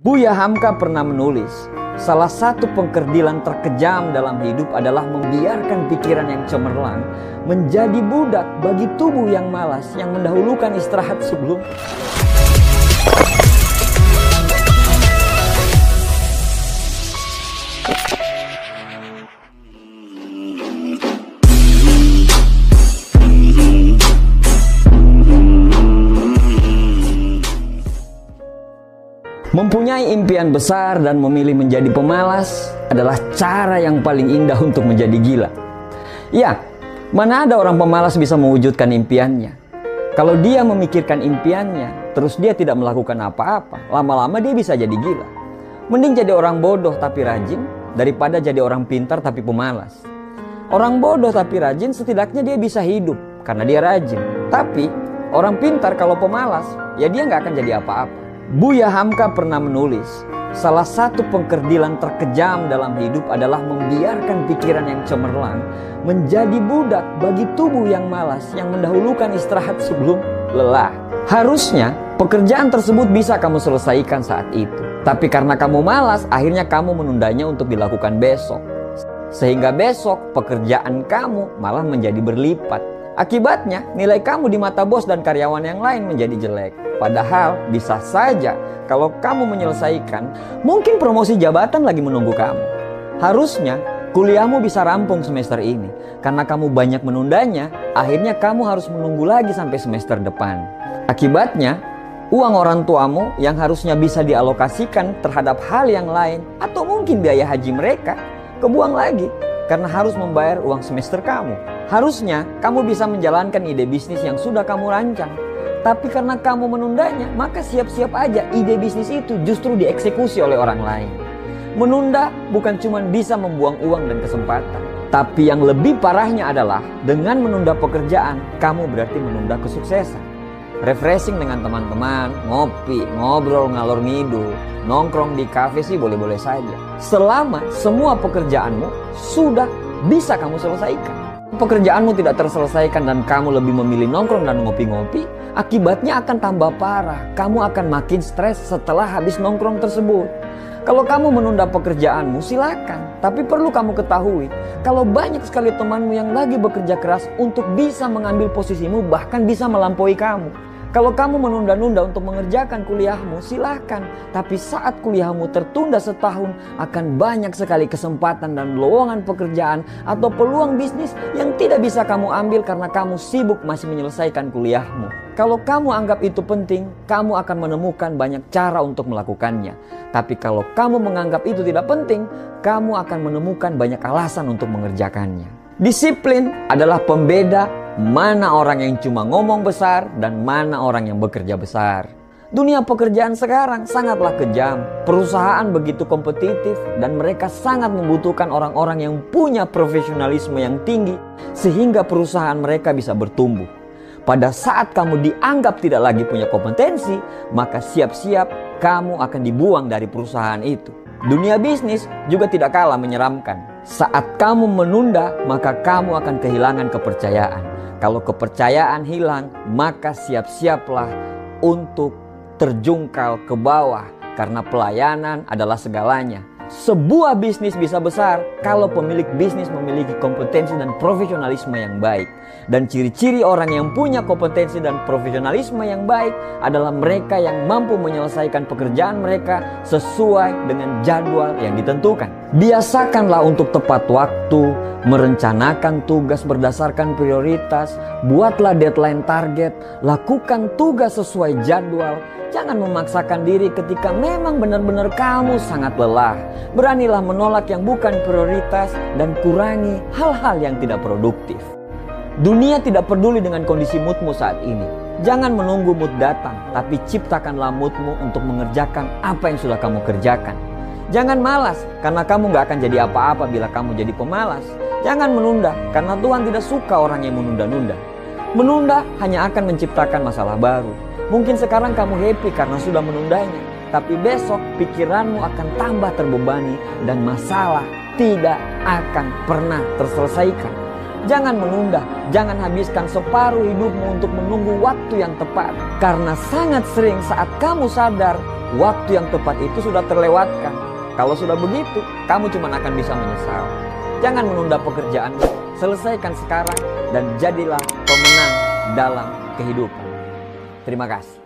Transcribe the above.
Buya Hamka pernah menulis, salah satu pengkerdilan terkejam dalam hidup adalah membiarkan pikiran yang cemerlang menjadi budak bagi tubuh yang malas yang mendahulukan istirahat sebelum Mempunyai impian besar dan memilih menjadi pemalas adalah cara yang paling indah untuk menjadi gila. Ya, mana ada orang pemalas bisa mewujudkan impiannya? Kalau dia memikirkan impiannya, terus dia tidak melakukan apa-apa, lama-lama dia bisa jadi gila. Mending jadi orang bodoh tapi rajin, daripada jadi orang pintar tapi pemalas. Orang bodoh tapi rajin setidaknya dia bisa hidup, karena dia rajin. Tapi, orang pintar kalau pemalas, ya dia nggak akan jadi apa-apa. Buya Hamka pernah menulis, salah satu pengkerdilan terkejam dalam hidup adalah membiarkan pikiran yang cemerlang menjadi budak bagi tubuh yang malas yang mendahulukan istirahat sebelum lelah. Harusnya pekerjaan tersebut bisa kamu selesaikan saat itu, tapi karena kamu malas, akhirnya kamu menundanya untuk dilakukan besok. Sehingga besok pekerjaan kamu malah menjadi berlipat. Akibatnya nilai kamu di mata bos dan karyawan yang lain menjadi jelek. Padahal bisa saja kalau kamu menyelesaikan, mungkin promosi jabatan lagi menunggu kamu. Harusnya kuliahmu bisa rampung semester ini. Karena kamu banyak menundanya, akhirnya kamu harus menunggu lagi sampai semester depan. Akibatnya uang orang tuamu yang harusnya bisa dialokasikan terhadap hal yang lain, atau mungkin biaya haji mereka, kebuang lagi karena harus membayar uang semester kamu. Harusnya kamu bisa menjalankan ide bisnis yang sudah kamu rancang. Tapi karena kamu menundanya, maka siap-siap aja ide bisnis itu justru dieksekusi oleh orang lain. Menunda bukan cuma bisa membuang uang dan kesempatan, tapi yang lebih parahnya adalah dengan menunda pekerjaan, kamu berarti menunda kesuksesan. Refreshing dengan teman-teman, ngopi, ngobrol ngalor ngidul, nongkrong di kafe sih boleh-boleh saja. Selama semua pekerjaanmu sudah bisa kamu selesaikan. Pekerjaanmu tidak terselesaikan dan kamu lebih memilih nongkrong dan ngopi-ngopi, akibatnya akan tambah parah. Kamu akan makin stres setelah habis nongkrong tersebut. Kalau kamu menunda pekerjaanmu, silakan. Tapi perlu kamu ketahui, kalau banyak sekali temanmu yang lagi bekerja keras untuk bisa mengambil posisimu, bahkan bisa melampaui kamu. Kalau kamu menunda-nunda untuk mengerjakan kuliahmu, silahkan. Tapi saat kuliahmu tertunda setahun, akan banyak sekali kesempatan dan lowongan pekerjaan atau peluang bisnis yang tidak bisa kamu ambil karena kamu sibuk masih menyelesaikan kuliahmu. Kalau kamu anggap itu penting, kamu akan menemukan banyak cara untuk melakukannya. Tapi kalau kamu menganggap itu tidak penting, kamu akan menemukan banyak alasan untuk mengerjakannya. Disiplin adalah pembeda mana orang yang cuma ngomong besar dan mana orang yang bekerja besar. Dunia pekerjaan sekarang sangatlah kejam. Perusahaan begitu kompetitif dan mereka sangat membutuhkan orang-orang yang punya profesionalisme yang tinggi sehingga perusahaan mereka bisa bertumbuh. Pada saat kamu dianggap tidak lagi punya kompetensi, maka siap-siap kamu akan dibuang dari perusahaan itu. Dunia bisnis juga tidak kalah menyeramkan. Saat kamu menunda, maka kamu akan kehilangan kepercayaan. Kalau kepercayaan hilang, maka siap-siaplah untuk terjungkal ke bawah karena pelayanan adalah segalanya. Sebuah bisnis bisa besar kalau pemilik bisnis memiliki kompetensi dan profesionalisme yang baik. Dan ciri-ciri orang yang punya kompetensi dan profesionalisme yang baik adalah mereka yang mampu menyelesaikan pekerjaan mereka sesuai dengan jadwal yang ditentukan. Biasakanlah untuk tepat waktu, merencanakan tugas berdasarkan prioritas, buatlah deadline target, lakukan tugas sesuai jadwal. Jangan memaksakan diri ketika memang benar-benar kamu sangat lelah. Beranilah menolak yang bukan prioritas dan kurangi hal-hal yang tidak produktif. Dunia tidak peduli dengan kondisi moodmu saat ini. Jangan menunggu mood datang, tapi ciptakanlah moodmu untuk mengerjakan apa yang sudah kamu kerjakan. Jangan malas, karena kamu gak akan jadi apa-apa bila kamu jadi pemalas. Jangan menunda, karena Tuhan tidak suka orang yang menunda-nunda. Menunda hanya akan menciptakan masalah baru. Mungkin sekarang kamu happy karena sudah menundanya, tapi besok pikiranmu akan tambah terbebani dan masalah tidak akan pernah terselesaikan. Jangan menunda, jangan habiskan separuh hidupmu untuk menunggu waktu yang tepat. Karena sangat sering saat kamu sadar waktu yang tepat itu sudah terlewatkan. Kalau sudah begitu, kamu cuma akan bisa menyesal. Jangan menunda pekerjaanmu, selesaikan sekarang dan jadilah pemenang dalam kehidupan. Terima kasih.